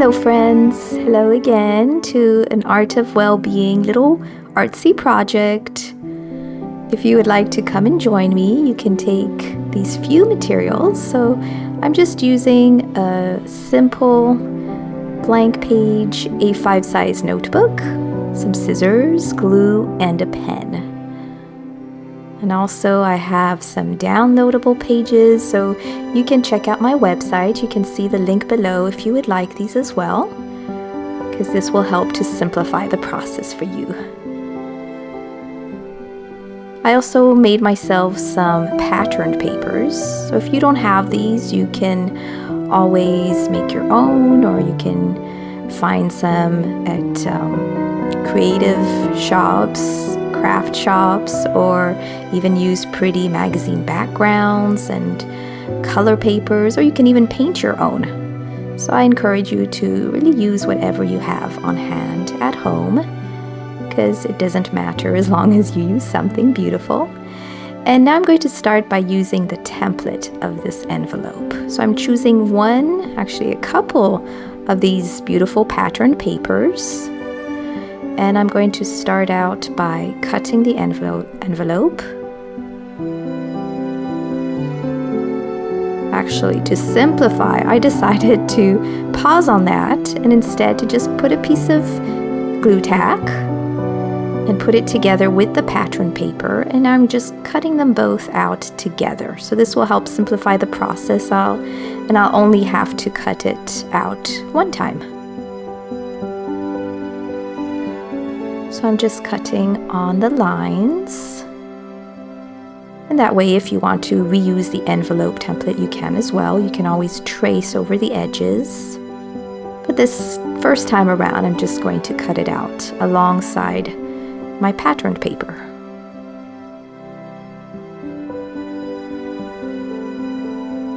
Hello friends, hello again to an Art of Wellbeing little artsy project. If you would like to come and join me, you can take these few materials. So I'm just using a simple blank page A5 size notebook, some scissors, glue, and a pen. And also I have some downloadable pages, so you can check out my website. You can see the link below if you would like these as well, because this will help to simplify the process for you. I also made myself some patterned papers, so if you don't have these, you can always make your own, or you can find some at creative shops, craft shops, or even use pretty magazine backgrounds and color papers, or you can even paint your own. So I encourage you to really use whatever you have on hand at home, because it doesn't matter as long as you use something beautiful. And now I'm going to start by using the template of this envelope. So I'm choosing a couple of these beautiful patterned papers. And I'm going to start out by cutting the envelope. Actually, to simplify, I decided to pause on that and instead to just put a piece of glue tack and put it together with the pattern paper, and I'm just cutting them both out together. So this will help simplify the process, and I'll only have to cut it out one time. So I'm just cutting on the lines, and that way if you want to reuse the envelope template you can as well. You can always trace over the edges, but this first time around I'm just going to cut it out alongside my patterned paper.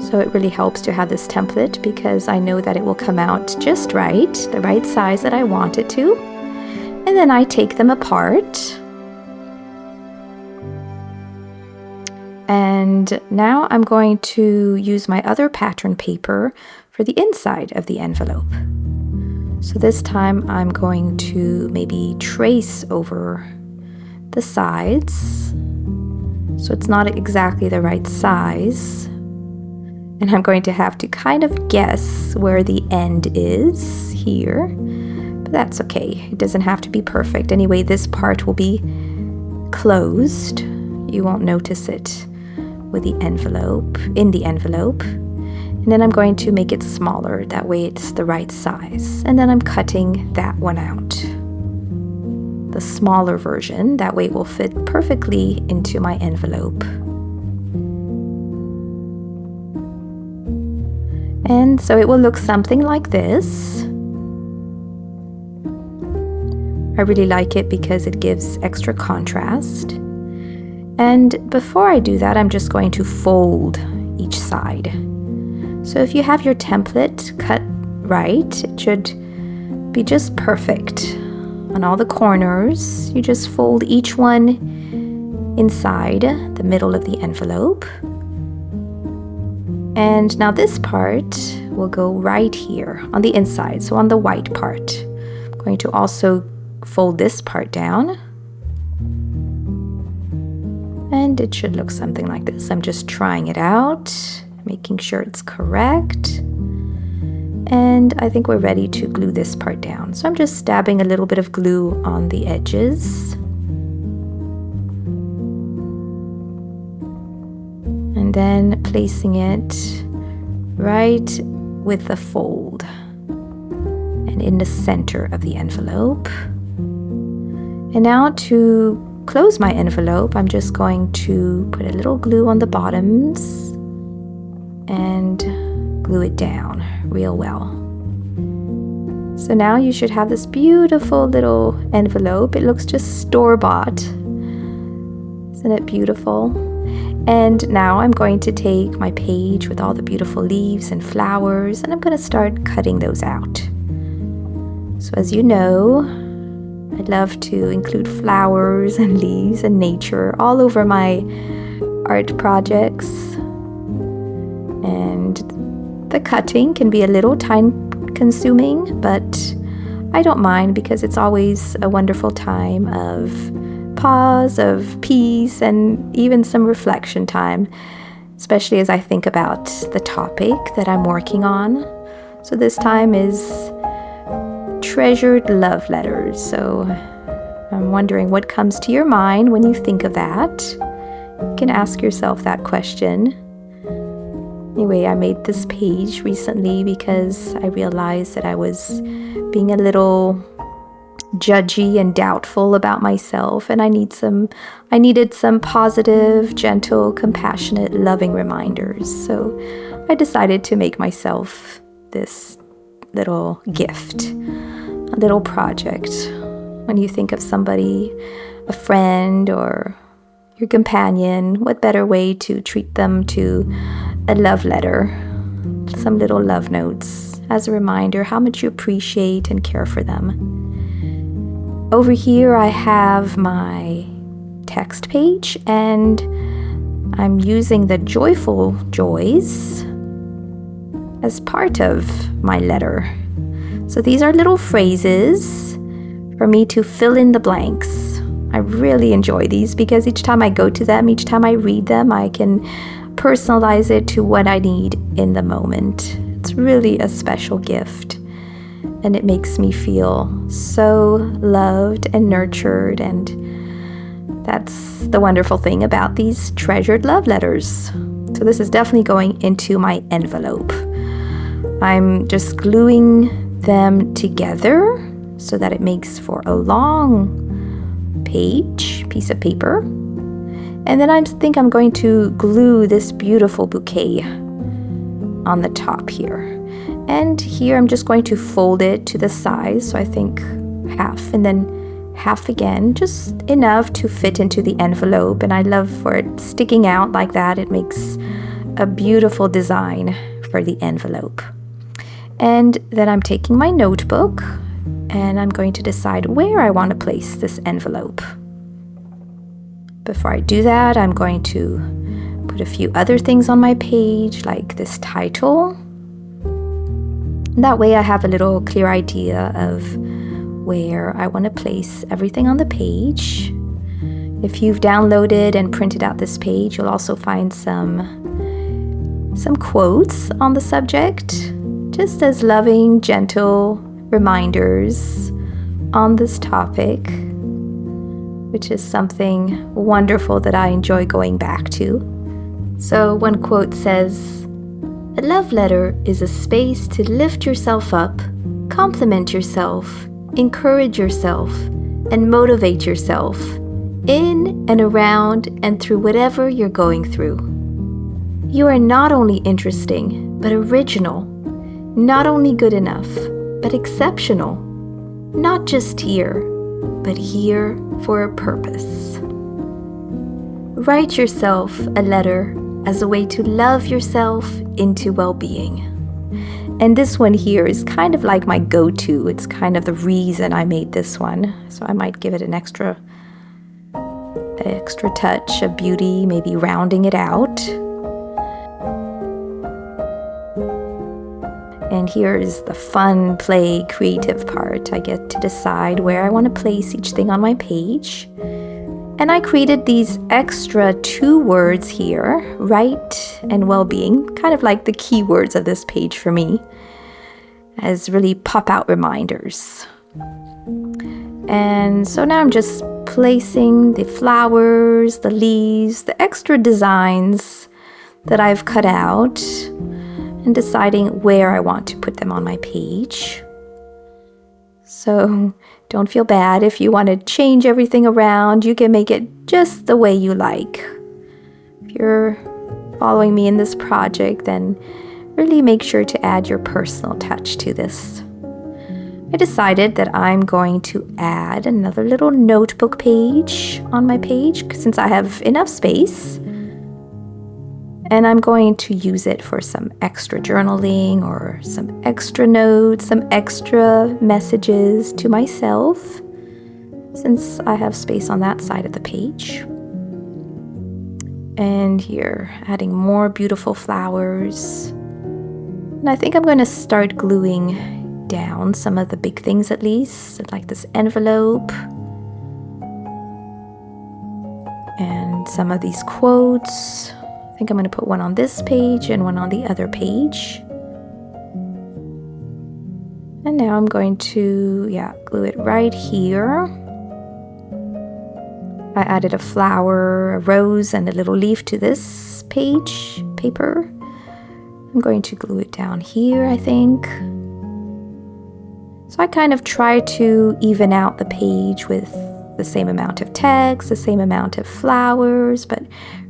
So it really helps to have this template because I know that it will come out just right, the right size that I want it to. And then I take them apart. And now I'm going to use my other pattern paper for the inside of the envelope. So this time I'm going to maybe trace over the sides, so it's not exactly the right size. And I'm going to have to kind of guess where the end is here. But that's okay. It doesn't have to be perfect. Anyway, this part will be closed. You won't notice it with the envelope, in the envelope. And then I'm going to make it smaller. That way it's the right size. And then I'm cutting that one out. The smaller version. That way it will fit perfectly into my envelope. And so it will look something like this. I really like it because it gives extra contrast. And before I do that, I'm just going to fold each side. So if you have your template cut right, it should be just perfect. On all the corners, you just fold each one inside the middle of the envelope. And now this part will go right here on the inside, so on the white part. I'm going to also fold this part down, and it should look something like this. I'm just trying it out, making sure it's correct, and I think we're ready to glue this part down. So I'm just dabbing a little bit of glue on the edges, and then placing it right with the fold and in the center of the envelope. And now to close my envelope, I'm just going to put a little glue on the bottoms and glue it down real well. So now you should have this beautiful little envelope. It looks just store-bought. Isn't it beautiful? And now I'm going to take my page with all the beautiful leaves and flowers, and I'm going to start cutting those out. So as you know, I love to include flowers and leaves and nature all over my art projects. And the cutting can be a little consuming, but I don't mind because it's always a wonderful time of pause, of peace, and even some reflection time, especially as I think about the topic that I'm working on. So this time is treasured love letters. So I'm wondering what comes to your mind when you think of that. You can ask yourself that question. Anyway, I made this page recently because I realized that I was being a little judgy and doubtful about myself, and I needed some positive, gentle, compassionate, loving reminders. So I decided to make myself this little gift, a little project. When you think of somebody, a friend or your companion, what better way to treat them to a love letter, some little love notes as a reminder how much you appreciate and care for them. Over here I have my text page, and I'm using the joyful joys as part of my letter. So these are little phrases for me to fill in the blanks. I really enjoy these because each time I go to them, each time I read them, I can personalize it to what I need in the moment. It's really a special gift. And it makes me feel so loved and nurtured, and that's the wonderful thing about these treasured love letters. So this is definitely going into my envelope. I'm just gluing them together so that it makes for a long piece of paper. And then I think I'm going to glue this beautiful bouquet on the top here. And here I'm just going to fold it to the size, so I think half and then half again, just enough to fit into the envelope. And I love for it sticking out like that. It makes a beautiful design for the envelope. And then I'm taking my notebook and I'm going to decide where I want to place this envelope. Before I do that, I'm going to put a few other things on my page, like this title. That way I have a little clear idea of where I want to place everything on the page. If you've downloaded and printed out this page, you'll also find some quotes on the subject, just as loving, gentle reminders on this topic, which is something wonderful that I enjoy going back to. So one quote says, "A love letter is a space to lift yourself up, compliment yourself, encourage yourself, and motivate yourself in and around and through whatever you're going through. You are not only interesting, but original, not only good enough, but exceptional, not just here, but here for a purpose." Write yourself a letter as a way to love yourself into well-being. And this one here is kind of like my go-to. It's kind of the reason I made this one. So I might give it an extra touch of beauty, maybe rounding it out. And here is the fun, play, creative part. I get to decide where I want to place each thing on my page. And I created these extra 2 words here, right and well-being, kind of like the keywords of this page for me, as really pop-out reminders. And so now I'm just placing the flowers, the leaves, the extra designs that I've cut out, and deciding where I want to put them on my page. So don't feel bad if you want to change everything around. You can make it just the way you like. If you're following me in this project, then really make sure to add your personal touch to this. I decided that I'm going to add another little notebook page on my page since I have enough space. And I'm going to use it for some extra journaling or some extra notes, some extra messages to myself, since I have space on that side of the page. And here, adding more beautiful flowers. And I think I'm going to start gluing write down some of the big things at least, like this envelope and some of these quotes. I think I'm going to put one on this page and one on the other page. And now I'm going to, glue it right here. I added a flower, a rose, and a little leaf to this paper. I'm going to glue it down here, I think. So I kind of try to even out the page with the same amount of text, the same amount of flowers, but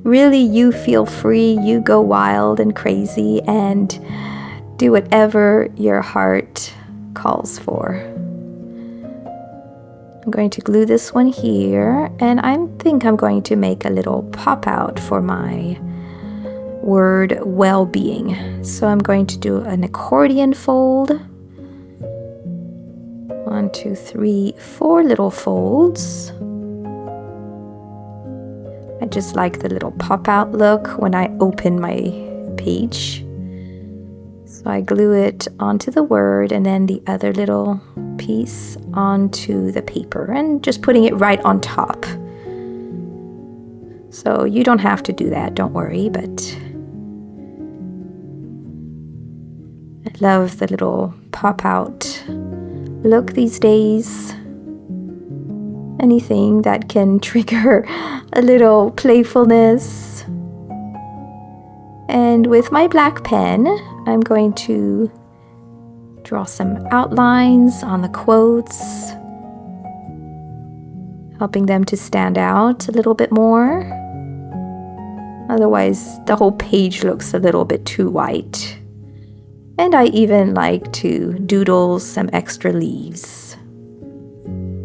really you feel free, you go wild and crazy and do whatever your heart calls for. I'm going to glue this one here, and I think I'm going to make a little pop out for my word well-being. So I'm going to do an accordion fold. 1, 2, 3, 4 little folds. I just like the little pop out look when I open my page. So I glue it onto the word and then the other little piece onto the paper and just putting it right on top. So you don't have to do that, don't worry, but I love the little pop out look these days. Anything that can trigger a little playfulness. And with my black pen, I'm going to draw some outlines on the quotes, helping them to stand out a little bit more. Otherwise, the whole page looks a little bit too white. And I even like to doodle some extra leaves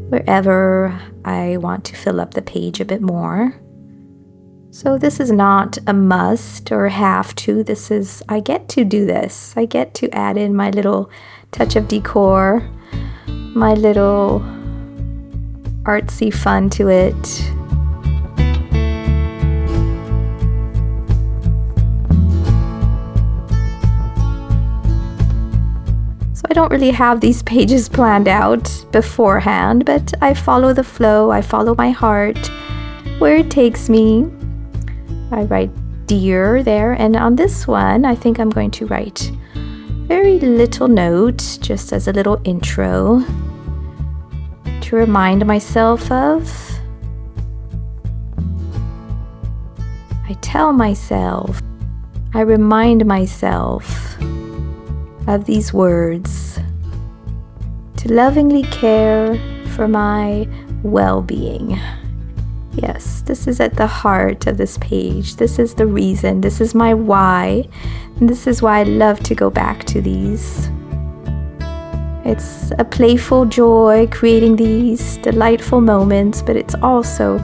wherever I want to fill up the page a bit more. So this is not a must or have to. I get to do this. I get to add in my little touch of decor, my little artsy fun to it. I don't really have these pages planned out beforehand, but I follow the flow, I follow my heart, where it takes me. I write dear there, and on this one, I think I'm going to write very little note, just as a little intro, to remind myself of. I tell myself, I remind myself of these words, to lovingly care for my well-being. Yes, this is at the heart of this page. This is the reason. This is my why. And this is why I love to go back to these. It's a playful joy creating these delightful moments, but it's also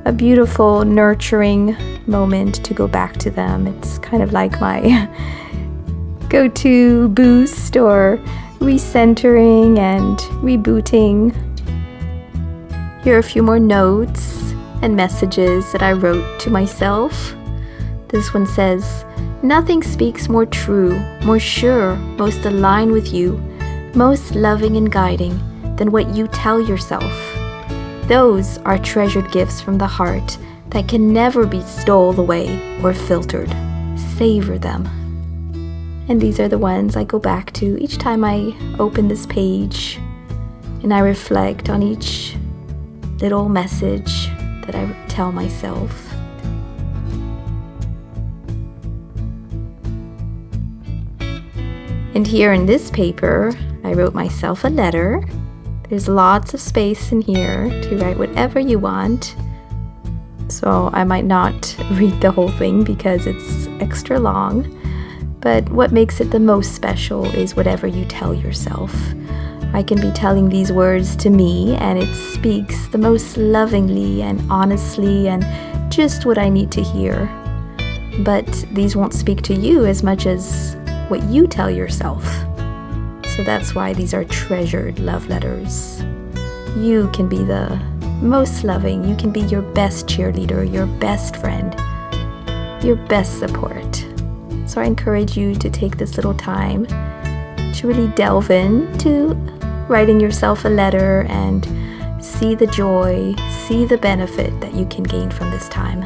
a beautiful, nurturing moment to go back to them. It's kind of like my go-to boost or recentering and rebooting. Here are a few more notes and messages that I wrote to myself. This one says, nothing speaks more true, more sure, most aligned with you, most loving and guiding than what you tell yourself. Those are treasured gifts from the heart that can never be stole away or filtered. Savor them. And these are the ones I go back to each time I open this page, and I reflect on each little message that I tell myself. And here in this paper, I wrote myself a letter. There's lots of space in here to write whatever you want. So I might not read the whole thing because it's extra long. But what makes it the most special is whatever you tell yourself. I can be telling these words to me, and it speaks the most lovingly and honestly and just what I need to hear. But these won't speak to you as much as what you tell yourself. So that's why these are treasured love letters. You can be the most loving. You can be your best cheerleader, your best friend, your best support. So I encourage you to take this little time to really delve into writing yourself a letter and see the joy, see the benefit that you can gain from this time.